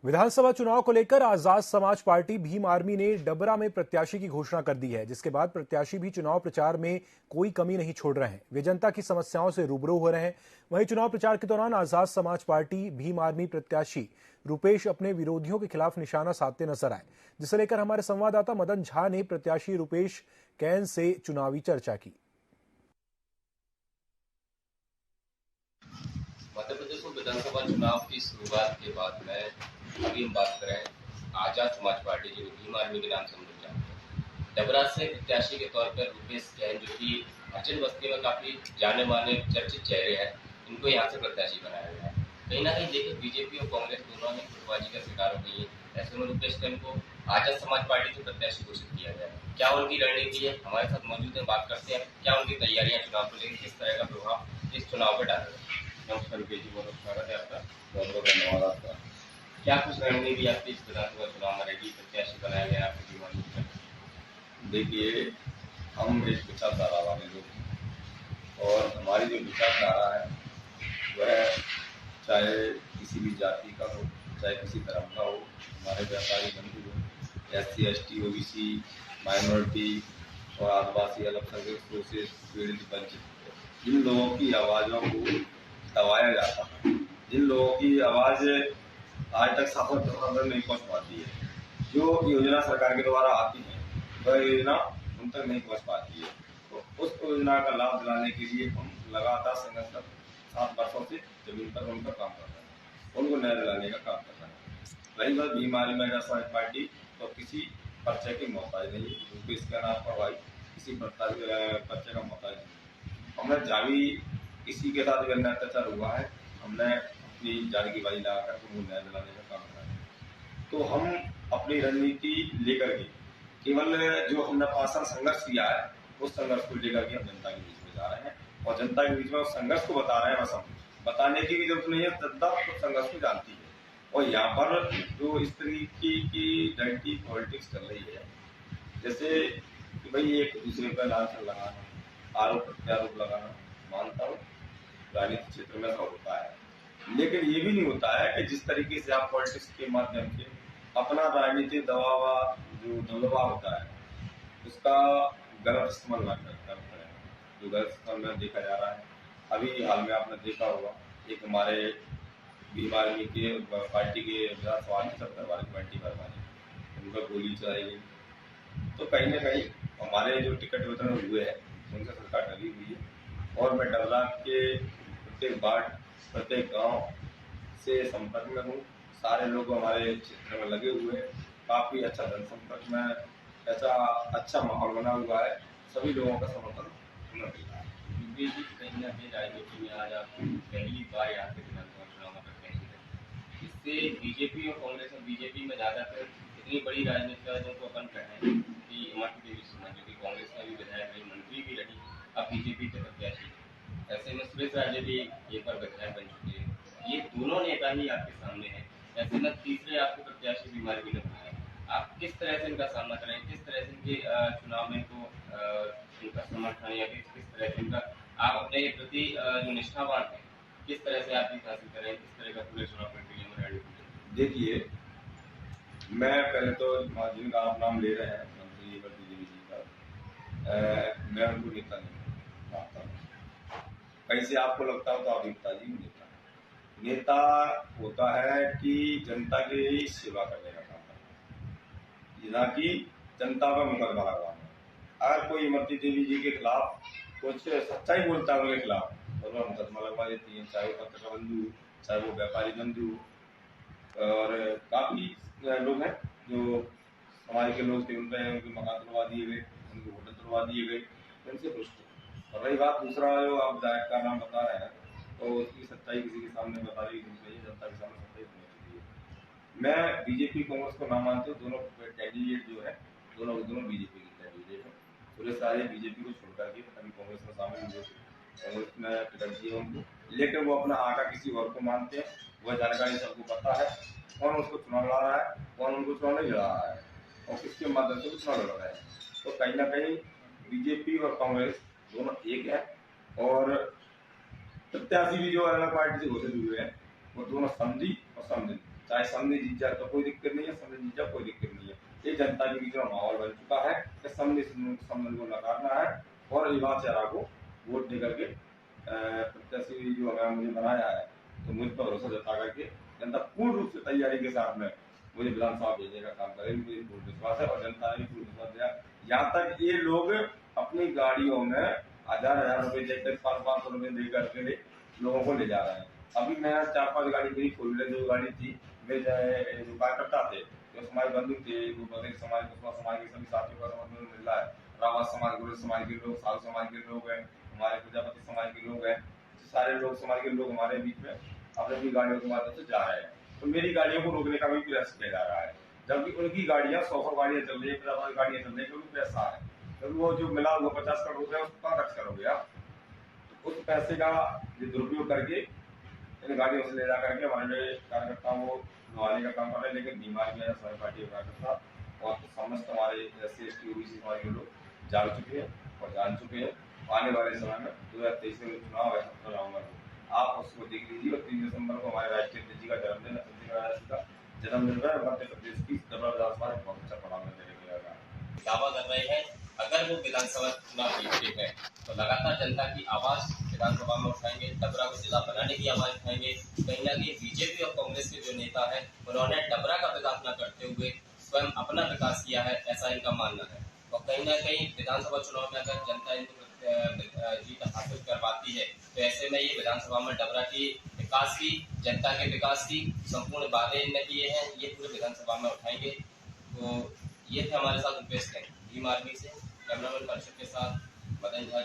विधानसभा चुनाव को लेकर आजाद समाज पार्टी भीम आर्मी ने डबरा में प्रत्याशी की घोषणा कर दी है, जिसके बाद प्रत्याशी भी चुनाव प्रचार में कोई कमी नहीं छोड़ रहे हैं। वे जनता की समस्याओं से रूबरू हो रहे हैं। वहीं चुनाव प्रचार के दौरान आजाद समाज पार्टी भीम आर्मी प्रत्याशी रुपेश अपने विरोधियों के खिलाफ निशाना साधते नजर आए, जिसे लेकर हमारे संवाददाता मदन झा ने प्रत्याशी रुपेश कैन से चुनावी चर्चा की। मध्य प्रदेश में विधानसभा चुनाव की शुरुआत के बाद में अभी हम बात करें आजाद समाज पार्टी जो भीम आर्मी के नाम से हम लोग जानते हैं, डबरा से प्रत्याशी के तौर पर रुपेश कैन जो कि अर्चन बस्ती में काफी जाने माने चर्चित चेहरे हैं, इनको यहाँ से प्रत्याशी बनाया गया है। कहीं ना कहीं देखिए बीजेपी और कांग्रेस दोनों ही गुटबाजी का शिकार हो गई है। ऐसे में रुपेश कैन को आजाद समाज पार्टी से प्रत्याशी घोषित किया गया है। क्या उनकी रणनीति है, हमारे साथ मौजूद है, बात करते हैं क्या उनकी तैयारियां चुनाव को लेकर, किस तरह का प्रभाव इस चुनाव पर डाल रहे हैं। नमस्कार रुपेश जी, बहुत स्वागत है आपका। बहुत बहुत धन्यवाद आपका। क्या कुछ रणनीति आपकी इस विधानसभा चुनाव में रहेगी, प्रत्याशी बनाया गया आपके जीवन में? देखिए, हम एक विचारधारा वाले लोग हैं और हमारी जो विचारधारा है वह चाहे किसी भी जाति का हो, चाहे किसी धर्म का हो, हमारे व्यापारी बंधु हो, SC ST OBC माइनॉरिटी और आदिवासी अल्पसंख्यक सोशल पीड़ित वंचित, जिन लोगों की आवाज़ों को दबाया जाता है, जिन लोगों की आवाज़ आज तक शासन प्रशासन नहीं पहुँच पाती है, जो योजना सरकार के द्वारा आती है वह योजना उन तक नहीं पहुँच पाती है, तो उस योजना का लाभ दिलाने के लिए हम लगातार संघर्ष 7 वर्षों से जमीन पर उनका काम कर रहे हैं, उनको न्याय दिलाने का काम कर रहे हैं। रही बात भीम आर्मी समाज पार्टी, तो किसी पर्चे की मोहताज नहीं, रुपेश के नाम पर भाई किसी पर्चे का मोहताज नहीं। हमने जावी किसी के साथ अन्य अत्याचार हुआ है, हमने अपनी जान की बाजी लगाकर उनको न्याय दिलाने का काम करा है। तो हम अपनी रणनीति लेकर के केवल जो हमने 5 साल संघर्ष किया है उस संघर्ष को लेकर के हम जनता के बीच में जा रहे हैं और जनता के बीच में उस संघर्ष को बता रहे हैं। बस हम बताने की भी जरूरत नहीं है, जनता तो संघर्ष को जानती है। और यहाँ पर जो इस तरीके की डर्टी पॉलिटिक्स चल रही है, जैसे कि भाई एक दूसरे पर लांछन लगाना, आरोप प्रत्यारोप लगाना, मानता हूँ राजनीतिक क्षेत्र में ऐसा होता है, लेकिन ये भी नहीं होता है कि जिस तरीके से आप पॉलिटिक्स के माध्यम से अपना राजनीतिक दबदबा होता है उसका गलत इस्तेमाल न करते हैं, जो गलत इस्तेमाल देखा जा रहा है। अभी हाल में आपने देखा होगा एक हमारे भीम आर्मी के पार्टी के पार्टी उनका गोली चलाई गई, तो कहीं ना कहीं हमारे जो टिकट वितरण हुए हैं उनसे सरकार डरी हुई है। और मैं डबरा के प्रत्येक वार्ड प्रत्येक गांव से संपर्क में हूँ, सारे लोग हमारे क्षेत्र में लगे हुए हैं, काफ़ी अच्छा जनसंपर्क में ऐसा अच्छा माहौल बना हुआ है, सभी लोगों का समर्थन मिल रहा है। कहीं ना कहीं राजनीति में आज आप पहली बार यहाँ के विधानसभा चुनाव में प्रत्याशी है, इससे बीजेपी और कांग्रेस और बीजेपी में ज्यादातर इतनी बड़ी राजनीति का जिनको अपन कह रहे हैं कि इमरती देवी सिन्हा जो कि कांग्रेस का भी विधायक रही, मंत्री भी रही, अब बीजेपी के प्रत्याशी। ऐसे में सुरेश राजे भी एक बार विधायक बन चुके हैं, ये दोनों नेता ही आपके सामने हैं। ऐसे में तीसरे आपके प्रत्याशी बीमारी भी नहीं है, आप किस तरह से इनका सामना करें, किस तरह से इनके चुनाव में इनको इनका समर्थन या किस तरह से इनका आप अपने प्रति जो निष्ठावान है, किस तरह से आप जीत हासिल करें, किस तरह का पूरे चुनाव प्रक्रिया में रणनीति? देखिए, मैं पहले तो जिनका आप नाम ले रहे हैं मंत्री इमरती देवी जी का, मैं उनको नेता नहीं मानता हूँ। कहीं से आपको लगता हो तो आप नेता जी नेता होता है कि जनता की सेवा करने का काम करता है, ना कि जनता का मुकदमा लगवाना। अगर कोई इमरती देवी जी के खिलाफ कुछ सच्चाई बोलता है उनके खिलाफ और वह मुकदमा लगवा देती है, चाहे वो पत्रकार बंधु, चाहे वो व्यापारी बंधु, और काफ़ी लोग हैं जो समाज के लोग थे, उनके मकान तोड़वा दिए गए, उनके होटल तोड़वा दिए गए, उनसे पुष्ट। और रही बात दूसरा जो आप विधायक का नाम बता रहे हैं, तो उसकी सच्चाई किसी के सामने बता रही है, जनता के सामने सच्चाई होनी चाहिए। मैं बीजेपी कांग्रेस को ना मानते, दोनों कैंडिडेट जो है दोनों बीजेपी के कैंडिडेट हैं। सुरेश राजे बीजेपी को छोड़ करके कभी कांग्रेस में शामिल हुए थे, कांग्रेस में टिकट दिए उनको, लेकिन वो अपना आका किसी और को मानते हैं। वह जानकारी सबको पता है कौन उसको चुनाव लड़ा रहा है, कौन उनको चुनाव नहीं लड़ा रहा है और किसके माध्यम से चुनाव लड़ रहे हैं। तो कहीं ना कहीं बीजेपी और कांग्रेस दोनों एक है और प्रत्याशी भी जो अलग पार्टी से घोषित हुए हैं वो दोनों समझी और समझे चाहे समझे जीत जाए तो कोई दिक्कत नहीं है, समझे जीत जाए कोई दिक्कत नहीं है। ये जनता के बीच में माहौल बन चुका है कि समझे समझ को नकारना है और युवा चेहरा को वोट दे करके प्रत्याशी जो हमें मुझे बनाया है, तो मुझ पर भरोसा जता करके जनता पूर्ण रूप से तैयारी के साथ में मुझे विधानसभा भेजने का काम करेगी, मुझे पूर्ण विश्वास है और जनता ने भी पूर्ण विश्वास दिया। यहाँ तक ये लोग अपनी गाड़ियों में 1000 रुपए देकर 500 रुपए दे करके लोगों को ले जा रहे हैं। अभी मैं 4-5 गाड़ी मेरी 4 व्हीलर जो गाड़ी थी, मेरे जो कार्यकर्ता थे, जो समाज बंधु थे, जो बदल समाज के सभी साथियों का समर्थन मिल रहा है, रावत समाज, गुरु समाज के लोग, साधु समाज के लोग हैं, हमारे प्रजापति समाज के लोग हैं, सारे लोग समाज के लोग हमारे बीच में अपनी गाड़ियों के माध्यम से जा रहे हैं। तो मेरी गाड़ियों को रोकने का भी प्रयास किया जा रहा है, जबकि उनकी गाड़ियां 100 गाड़ियां चल रही है, 50 गाड़ियां चल रही है, क्योंकि पैसा है, क्योंकि वो जो मिला हुआ 50 करोड़ रुपया उसको कहाँ खर्च करोगे आप? उस पैसे का दुरुपयोग करके इन गाड़ियों से ले जा करके हमारे कार्यकर्ताओं को लुभाने का काम कर रहे हैं। लेकिन बीमार में समाज पार्टी के कार्यकर्ता और समस्त हमारे SC ST OBC समाज के लोग जाग चुके हैं और जान चुके हैं। आने वाले समय में 2023 में चुनाव है, नवंबर को आप उसको देख लीजिए। और 3 दिसंबर को हमारे राष्ट्रीय अध्यक्ष जी का जन्मदिन है, जन्मदिन है। मध्य प्रदेश की जबरदस्त बहुत अच्छा परिणाम मिलेगा। दावा कर रहे हैं अगर वो विधानसभा चुनाव जीतते हैं तो लगातार जनता की आवाज विधानसभा में उठाएंगे, डबरा को जिला बनाने की आवाज उठाएंगे। कहीं ना कहीं बीजेपी और कांग्रेस के जो नेता है उन्होंने डबरा का विकास न करते हुए स्वयं अपना विकास किया है, ऐसा इनका मानना है। और कहीं ना कहीं विधानसभा चुनाव में अगर जनता इनको जीत हासिल करवाती है तो ऐसे में ये विधानसभा में डबरा की विकास की, जनता के विकास की संपूर्ण वादे इनने किए हैं, ये पूरे विधानसभा में उठाएंगे। तो ये थे हमारे साथ उपस्थित हैं भीम आर्मी से कैमरामैन परिषद के साथ मदन झा।